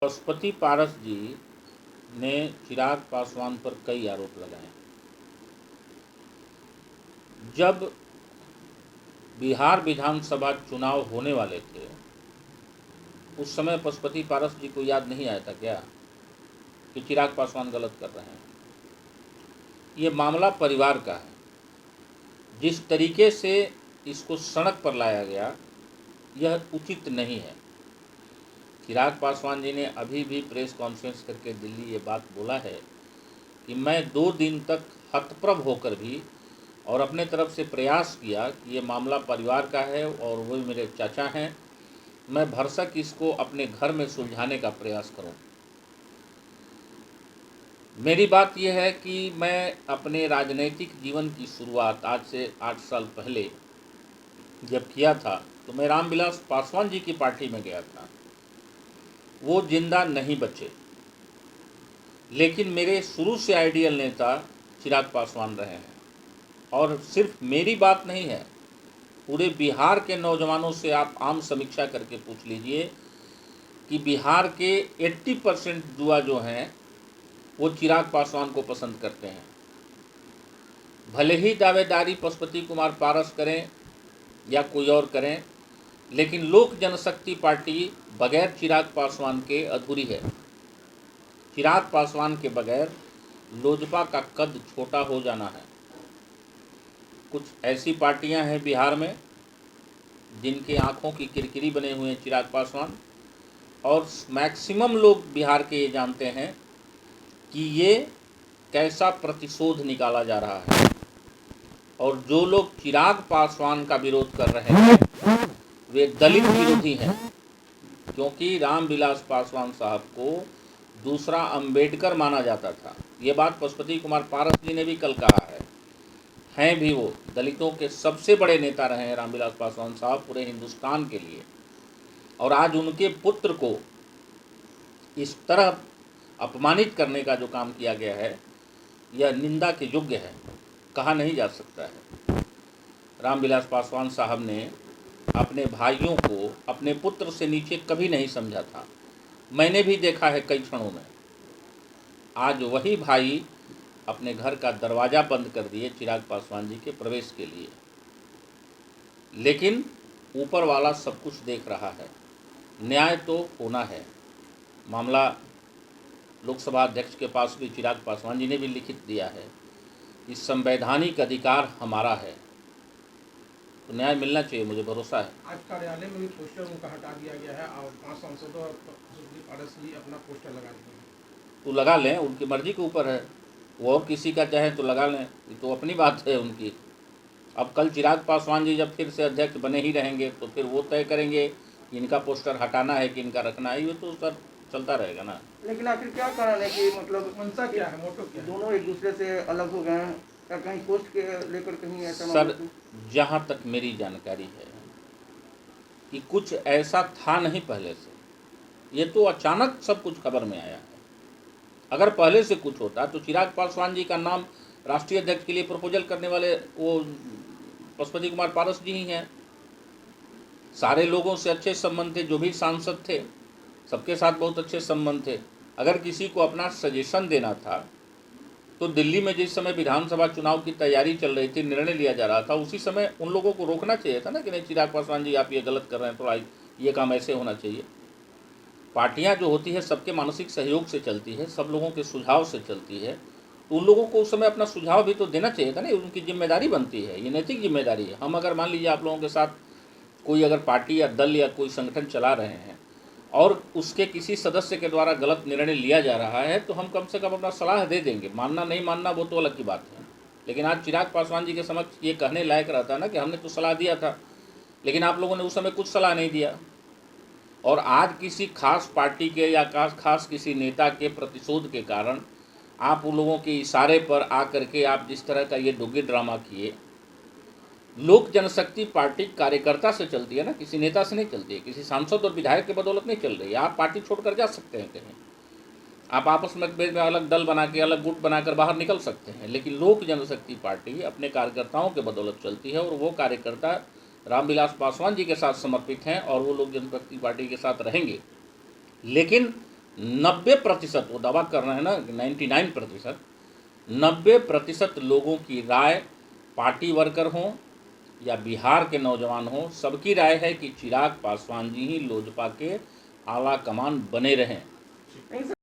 पशुपति पारस जी ने चिराग पासवान पर कई आरोप लगाए। जब बिहार विधानसभा चुनाव होने वाले थे उस समय पशुपति पारस जी को याद नहीं आया था क्या कि चिराग पासवान गलत कर रहे हैं। ये मामला परिवार का है। जिस तरीके से इसको सड़क पर लाया गया यह उचित नहीं है। चिराग पासवान जी ने अभी भी प्रेस कॉन्फ्रेंस करके दिल्ली ये बात बोला है कि मैं 2 दिन तक हतप्रभ होकर भी और अपने तरफ से प्रयास किया कि ये मामला परिवार का है और वो मेरे चाचा हैं, मैं भरसक इसको अपने घर में सुलझाने का प्रयास करूं। मेरी बात यह है कि मैं अपने राजनीतिक जीवन की शुरुआत आज से 8 साल पहले जब किया था तो मैं रामविलास पासवान जी की पार्टी में गया था। वो जिंदा नहीं बचे, लेकिन मेरे शुरू से आइडियल नेता चिराग पासवान रहे हैं। और सिर्फ मेरी बात नहीं है, पूरे बिहार के नौजवानों से आप आम समीक्षा करके पूछ लीजिए कि बिहार के 80% युवा जो हैं वो चिराग पासवान को पसंद करते हैं। भले ही दावेदारी पशुपति कुमार पारस करें या कोई और करें, लेकिन लोक जनशक्ति पार्टी बगैर चिराग पासवान के अधूरी है। चिराग पासवान के बगैर लोजपा का कद छोटा हो जाना है। कुछ ऐसी पार्टियां हैं बिहार में जिनके आंखों की किरकिरी बने हुए हैं चिराग पासवान, और मैक्सिमम लोग बिहार के ये जानते हैं कि ये कैसा प्रतिशोध निकाला जा रहा है। और जो लोग चिराग पासवान का विरोध कर रहे हैं वे दलित विरोधी हैं, क्योंकि रामविलास पासवान साहब को दूसरा अंबेडकर माना जाता था। ये बात पशुपति कुमार पारस जी ने भी कल कहा है। हैं भी वो दलितों के सबसे बड़े नेता रहे हैं रामविलास पासवान साहब पूरे हिंदुस्तान के लिए। और आज उनके पुत्र को इस तरह अपमानित करने का जो काम किया गया है यह निंदा के योग्य है, कहा नहीं जा सकता है। रामविलास पासवान साहब ने अपने भाइयों को अपने पुत्र से नीचे कभी नहीं समझा था। मैंने भी देखा है कई क्षणों में। आज वही भाई अपने घर का दरवाज़ा बंद कर दिए चिराग पासवान जी के प्रवेश के लिए। लेकिन ऊपर वाला सब कुछ देख रहा है, न्याय तो होना है। मामला लोकसभा अध्यक्ष के पास भी चिराग पासवान जी ने भी लिखित दिया है कि संवैधानिक अधिकार हमारा है, तो न्याय मिलना चाहिए, मुझे भरोसा है। आज कार्यालय में भी पोस्टर उनका हटा दिया गया है और 5 सांसदों और पशुपति पारस जी अपना पोस्टर लगा दिए हैं। तो लगा लें, उनकी मर्जी के ऊपर है। वो और किसी का चाहे तो लगा लें, ये तो अपनी बात है उनकी। अब कल चिराग पासवान जी जब फिर से अध्यक्ष बने ही रहेंगे तो फिर वो तय करेंगे कि इनका पोस्टर हटाना है कि इनका रखना है। ये तो उसका चलता रहेगा ना। लेकिन आखिर क्या कारण है कि मतलब मंशा क्या है, मोटो क्या है? दोनों एक दूसरे से अलग हो गए हैं? क्या कहीं पोस्ट के लेकर कहीं ऐसा सर, जहाँ तक मेरी जानकारी है कि कुछ ऐसा था नहीं पहले से, ये तो अचानक सब कुछ खबर में आया है। अगर पहले से कुछ होता तो चिराग पासवान जी का नाम राष्ट्रीय अध्यक्ष के लिए प्रपोजल करने वाले वो पशुपति कुमार पारस जी ही हैं। सारे लोगों से अच्छे संबंध थे, जो भी सांसद थे सबके साथ बहुत अच्छे संबंध थे। अगर किसी को अपना सजेशन देना था तो दिल्ली में जिस समय विधानसभा चुनाव की तैयारी चल रही थी, निर्णय लिया जा रहा था, उसी समय उन लोगों को रोकना चाहिए था ना कि नहीं चिराग पासवान जी आप ये गलत कर रहे हैं, थोड़ा ये काम ऐसे होना चाहिए। पार्टियां जो होती है सबके मानसिक सहयोग से चलती है, सब लोगों के सुझाव से चलती है, तो उन लोगों को उस समय अपना सुझाव भी तो देना चाहिए था ना। उनकी जिम्मेदारी बनती है, ये नैतिक जिम्मेदारी है। हम अगर मान लीजिए आप लोगों के साथ कोई अगर पार्टी या दल या कोई संगठन चला रहे हैं और उसके किसी सदस्य के द्वारा गलत निर्णय लिया जा रहा है तो हम कम से कम अपना सलाह दे देंगे। मानना नहीं मानना वो तो अलग की बात है। लेकिन आज चिराग पासवान जी के समक्ष ये कहने लायक रहता है ना कि हमने तो सलाह दिया था, लेकिन आप लोगों ने उस समय कुछ सलाह नहीं दिया। और आज किसी खास पार्टी के या खास किसी नेता के प्रतिशोध के कारण आप उन लोगों के इशारे पर आकर के आप जिस तरह का ये डोगी ड्रामा किए। लोक जनशक्ति पार्टी कार्यकर्ता से चलती है ना, किसी नेता से नहीं चलती है, किसी सांसद और विधायक के बदौलत नहीं चल रही है। आप पार्टी छोड़कर जा सकते हैं कहीं, आप आपस में अलग दल बना के अलग गुट बनाकर बाहर निकल सकते हैं, लेकिन लोक जनशक्ति पार्टी अपने कार्यकर्ताओं के बदौलत चलती है। और वो कार्यकर्ता रामविलास पासवान जी के साथ समर्पित हैं और वो लोक जनशक्ति पार्टी के साथ रहेंगे। लेकिन 90%, वो दावा कर रहे हैं ना 99%, 90% लोगों की राय, पार्टी वर्कर हों या बिहार के नौजवान हों, सबकी राय है कि चिराग पासवान जी ही लोजपा के आला कमान बने रहें। नहीं सर